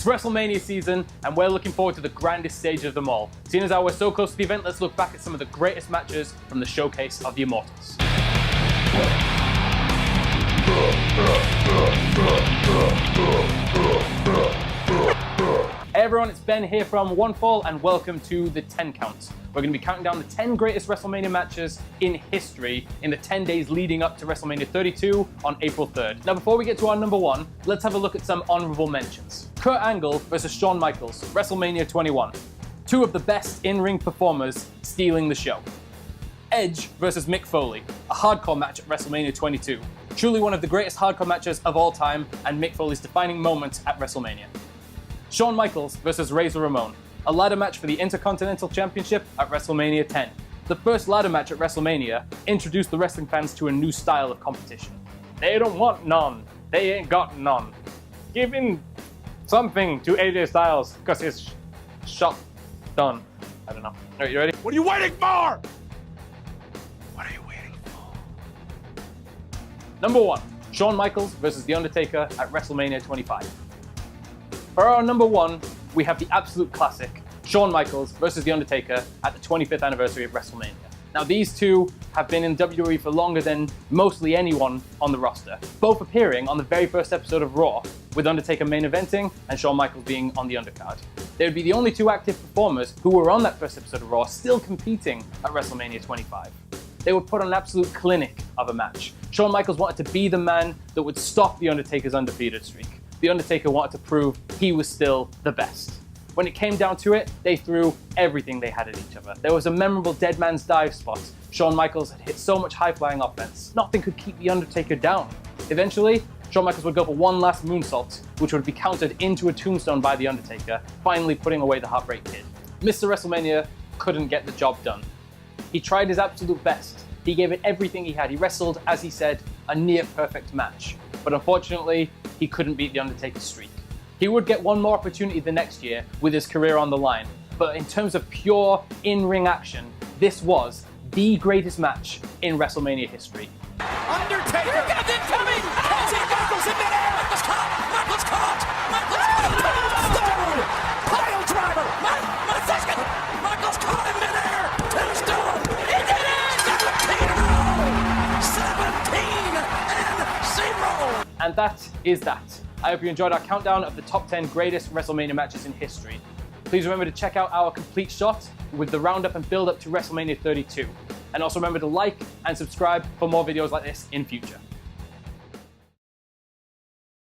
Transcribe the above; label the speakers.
Speaker 1: It's WrestleMania season, and we're looking forward to the grandest stage of them all. Seeing as how we're so close to the event, let's look back at some of the greatest matches from the Showcase of the Immortals. Hey everyone, it's Ben here from One Fall, and welcome to the 10 Count. We're going to be counting down the 10 greatest WrestleMania matches in history in the 10 days leading up to WrestleMania 32 on April 3rd. Now before we get to our number one, let's have a look at some honorable mentions. Kurt Angle versus Shawn Michaels, WrestleMania 21. Two of the best in-ring performers stealing the show. Edge versus Mick Foley, a hardcore match at WrestleMania 22. Truly one of the greatest hardcore matches of all time, and Mick Foley's defining moment at WrestleMania. Shawn Michaels versus Razor Ramon, a ladder match for the Intercontinental Championship at WrestleMania 10. The first ladder match at WrestleMania introduced the wrestling fans to a new style of competition. They don't want none. They ain't got none. Give in something to AJ Styles, because his shot done. I don't know. Alright, you ready?
Speaker 2: What are you waiting for? What are you waiting for?
Speaker 1: Number one, Shawn Michaels versus The Undertaker at WrestleMania 25. For our number one, we have the absolute classic, Shawn Michaels versus The Undertaker at the 25th anniversary of WrestleMania. Now these two have been in WWE for longer than mostly anyone on the roster, both appearing on the very first episode of Raw, with Undertaker main eventing and Shawn Michaels being on the undercard. They would be the only two active performers who were on that first episode of Raw still competing at WrestleMania 25. They would put on an absolute clinic of a match. Shawn Michaels wanted to be the man that would stop The Undertaker's undefeated streak. The Undertaker wanted to prove he was still the best. When it came down to it, they threw everything they had at each other. There was a memorable dead man's dive spot. Shawn Michaels had hit so much high-flying offense. Nothing could keep The Undertaker down. Eventually, Shawn Michaels would go for one last moonsault, which would be countered into a tombstone by The Undertaker, finally putting away the Heartbreak Kid. Mr. WrestleMania couldn't get the job done. He tried his absolute best. He gave it everything he had. He wrestled, as he said, a near-perfect match. But unfortunately, he couldn't beat The Undertaker's streak. He would get one more opportunity the next year with his career on the line. But in terms of pure in-ring action, this was the greatest match in WrestleMania history.
Speaker 2: Undertaker! Here comes it coming! Casey Michaels in midair! Michaels caught! Michaels caught! Michaels caught! Pile driver! My second! Michaels caught in midair! Tombstone! He did it! 17 and 0!
Speaker 1: And that is that. I hope you enjoyed our countdown of the top 10 greatest WrestleMania matches in history. Please remember to check out our complete shot with the roundup and build up to WrestleMania 32. And also remember to like and subscribe for more videos like this in future.